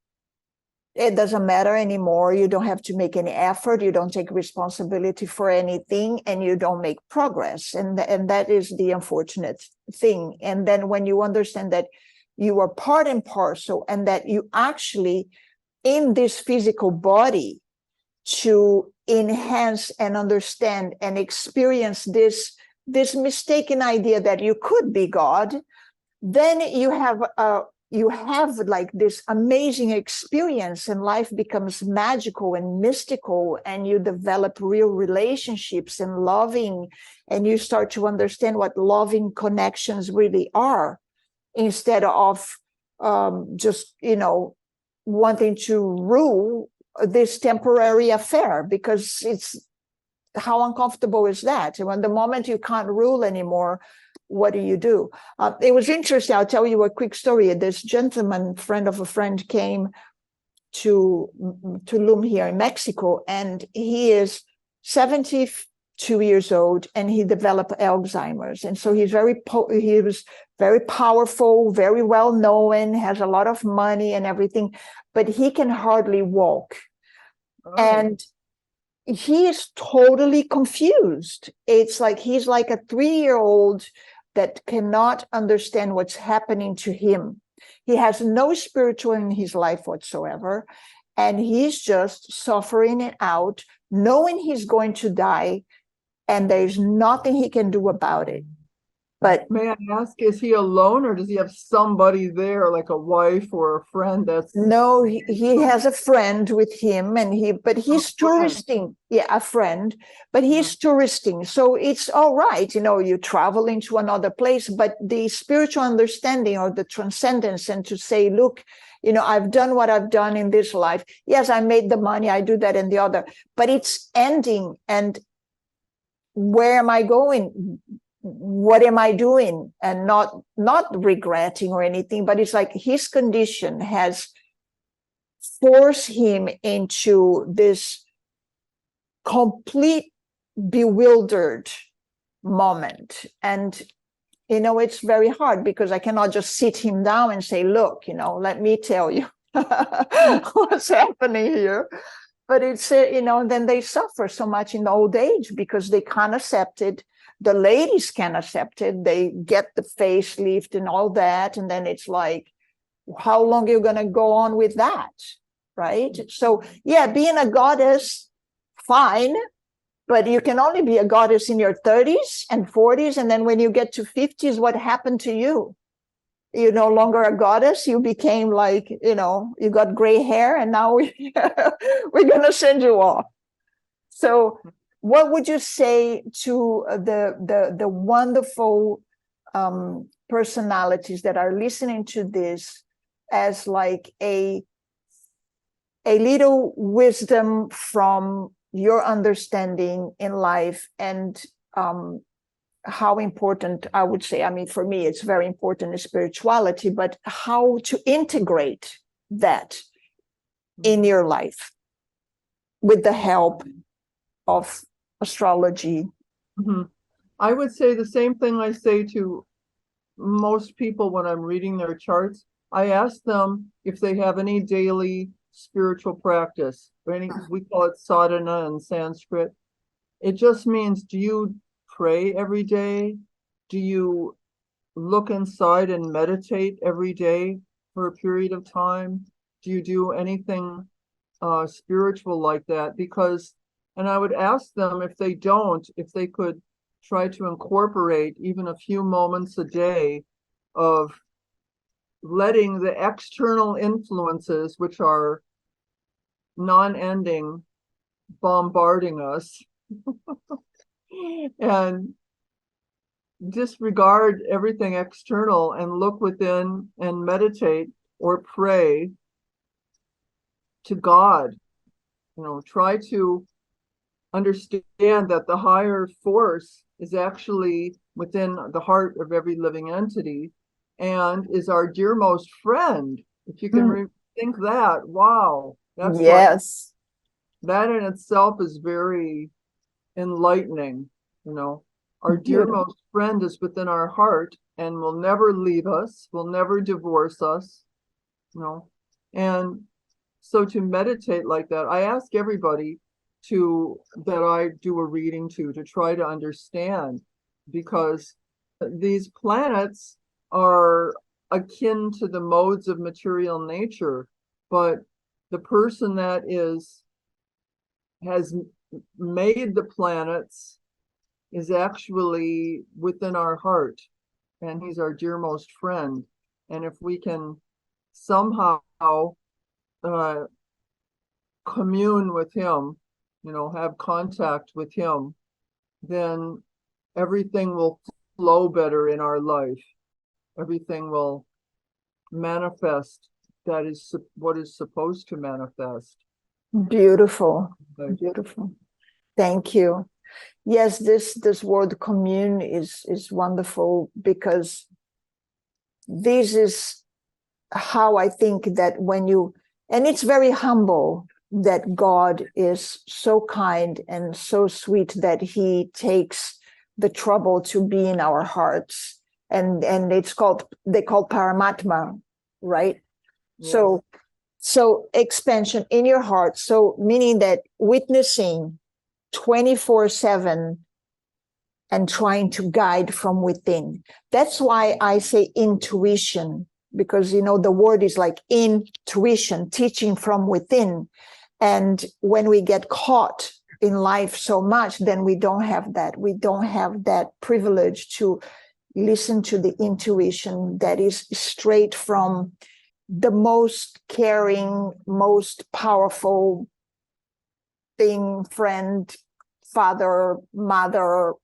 Speaker 1: it doesn't matter anymore. You don't have to make any effort. You don't take responsibility for anything, and you don't make progress. And that is the unfortunate thing. And then when you understand that you are part and parcel, and that you actually in this physical body to enhance and understand and experience this mistaken idea that you could be God, then you have like this amazing experience, and life becomes magical and mystical, and you develop real relationships and loving, and you start to understand what loving connections really are, instead of just wanting to rule this temporary affair, because it's, how uncomfortable is that? And when the moment you can't rule anymore, what do you do? It was interesting. I'll tell you a quick story. This gentleman, friend of a friend, came to Tulum here in Mexico, and he is 72 years old, and he developed Alzheimer's. And so he was very powerful, very well known, has a lot of money and everything, but he can hardly walk. Oh. And he is totally confused. It's like he's like a 3-year-old that cannot understand what's happening to him. He has no spiritual in his life whatsoever, and he's just suffering it out, knowing he's going to die, and there's nothing he can do about it. But
Speaker 2: may I ask, is he alone, or does he have somebody there, like a wife or a friend?
Speaker 1: No, he has a friend with him, and he's touristing. Yeah, a friend, but he's touristing. So it's all right, you're traveling to another place, but the spiritual understanding or the transcendence, and to say, look, I've done what I've done in this life. Yes, I made the money, I do that and the other, but it's ending. And where am I going? What am I doing? And not regretting or anything, but it's like his condition has forced him into this complete bewildered moment. And it's very hard, because I cannot just sit him down and say, look, let me tell you what's happening here. But it's then they suffer so much in old age, because they can't accept it. The ladies can accept it. They get the facelift and all that. And then it's like, how long are you going to go on with that? Right? So, yeah, being a goddess, fine. But you can only be a goddess in your 30s and 40s. And then when you get to 50s, what happened to you? You're no longer a goddess. You became like, you got gray hair, and now we're going to send you off. So what would you say to the wonderful personalities that are listening to this, as like a little wisdom from your understanding in life, and how important, I would say, for me, it's very important in spirituality, but how to integrate that in your life with the help of astrology?
Speaker 2: Mm-hmm. I would say the same thing I say to most people when I'm reading their charts. I ask them if they have any daily spiritual practice, or we call it sadhana in Sanskrit. It just means, do you pray every day? Do you look inside and meditate every day for a period of time? Do you do anything spiritual like that? And I would ask them, if they don't, if they could try to incorporate even a few moments a day of letting the external influences, which are non-ending, bombarding us, and disregard everything external and look within and meditate or pray to God. Try to understand that the higher force is actually within the heart of every living entity, and is our dearmost friend. If you can think that, wow, that's
Speaker 1: yes,
Speaker 2: that in itself is very enlightening. Our dearmost friend is within our heart and will never leave us, will never divorce us, and So to meditate like that, I ask everybody that I do a reading to try to understand, because these planets are akin to the modes of material nature, but the person that has made the planets is actually within our heart, and he's our dearmost friend. And if we can somehow commune with him, have contact with him, then everything will flow better in our life. Everything will manifest. That is what is supposed to manifest.
Speaker 1: Beautiful.
Speaker 2: Right.
Speaker 1: Beautiful. Thank you. Yes, this word commune is wonderful, because this is how I think that and it's very humble that God is so kind and so sweet that he takes the trouble to be in our hearts. And they call Paramatma, right?
Speaker 2: Yes.
Speaker 1: So expansion in your heart. So meaning that witnessing 24/7 and trying to guide from within. That's why I say intuition, because, the word is like intuition, teaching from within. And when we get caught in life so much, then we don't have that. We don't have that privilege to listen to the intuition that is straight from the most caring, most powerful thing, friend, father, mother,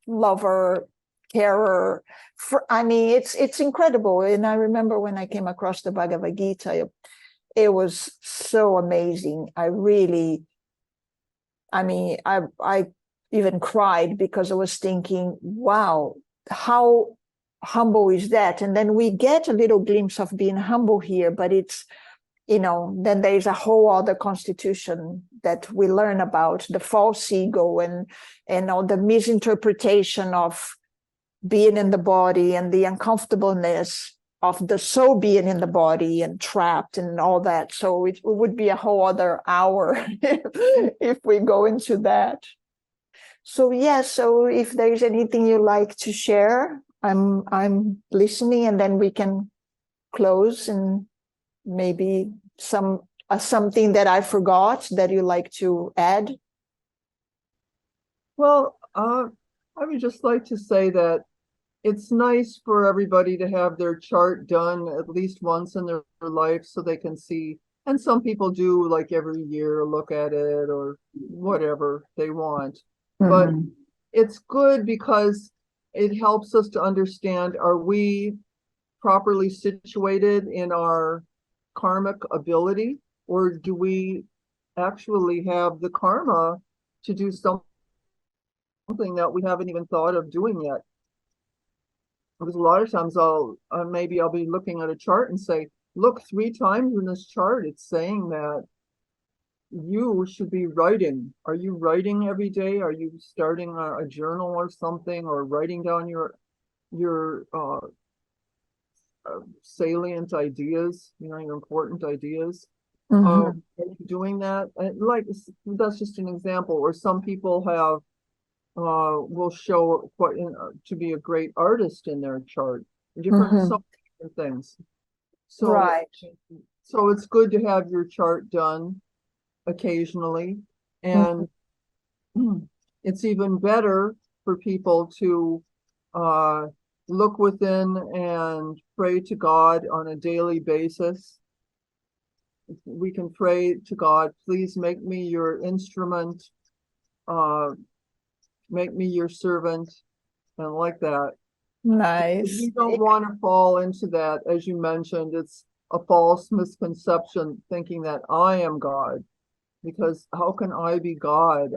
Speaker 1: lover, carer. It's incredible. And I remember when I came across the Bhagavad Gita, it was so amazing. I even cried, because I was thinking, wow, how humble is that? And then we get a little glimpse of being humble here, but it's, then there's a whole other constitution that we learn about, the false ego and all the misinterpretation of being in the body, and the uncomfortableness of the soul being in the body and trapped and all that. So it would be a whole other hour if we go into that. So so if there's anything you like to share, I'm listening, and then we can close, and maybe something that I forgot that you like to add.
Speaker 2: Well, I would just like to say that it's nice for everybody to have their chart done at least once in their life, so they can see. And some people do, like, every year look at it or whatever they want. But it's good because it helps us to understand, are we properly situated in our karmic ability, or do we actually have the karma to do something that we haven't even thought of doing yet? Because a lot of times I'll be looking at a chart and say, look, 3 times in this chart it's saying that you should be writing. Are you writing every day? Are you starting a journal or something, or writing down your salient ideas, your important ideas? Are you doing that? Like, that's just an example. Or some people will show to be a great artist in their chart. So different things. So
Speaker 1: Right.
Speaker 2: So it's good to have your chart done occasionally, and it's even better for people to look within and pray to God on a daily basis. We can pray to God, please make me your instrument, make me your servant, and like that.
Speaker 1: Nice.
Speaker 2: We don't want to fall into that, as you mentioned. It's a false misconception thinking that I am God, because how can I be God?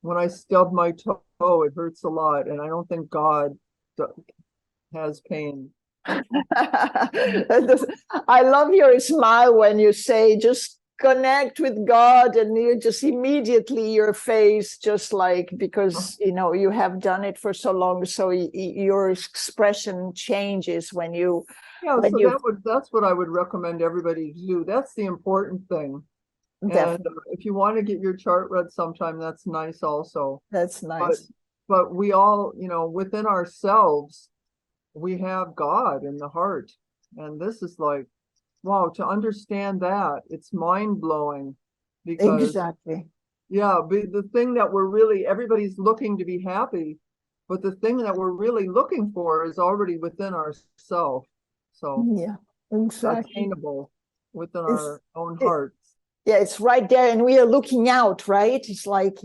Speaker 2: When I stub my toe, it hurts a lot, and I don't think God has pain.
Speaker 1: I love your smile when you say, just connect with God, and you just immediately your face just like, because you know you have done it for so long, so your expression changes when you
Speaker 2: that's what I would recommend everybody to do. That's the important thing. And if you want to get your chart read sometime, that's nice also.
Speaker 1: That's nice.
Speaker 2: But we all, you know, within ourselves, we have God in the heart. And this is like, wow, to understand that, it's mind-blowing. Because
Speaker 1: exactly.
Speaker 2: Yeah, the thing that we're really, everybody's looking to be happy, but the thing that we're really looking for is already within ourselves. So
Speaker 1: yeah, exactly.
Speaker 2: Attainable within our own hearts.
Speaker 1: Yeah, it's right there, and we are looking out, right? It's like,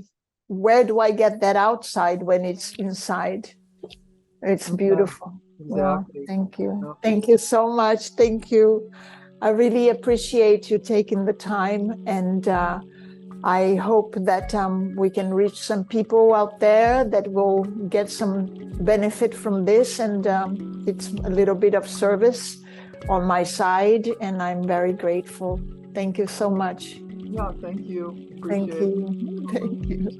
Speaker 1: where do I get that outside when it's inside? It's beautiful.
Speaker 2: Exactly.
Speaker 1: Well, thank you. Yeah. Thank you so much. Thank you. I really appreciate you taking the time, and I hope that we can reach some people out there that will get some benefit from this, and it's a little bit of service on my side, and I'm very grateful. Thank you so much.
Speaker 2: Yeah, thank you.
Speaker 1: Thank you. Thank you.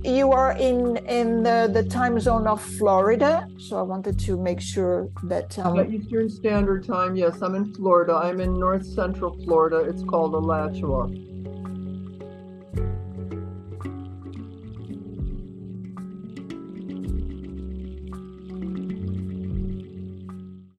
Speaker 1: You are in the time zone of Florida, so I wanted to make sure that
Speaker 2: Eastern Standard Time. Yes, I'm in Florida. I'm in North Central Florida. It's called Alachua.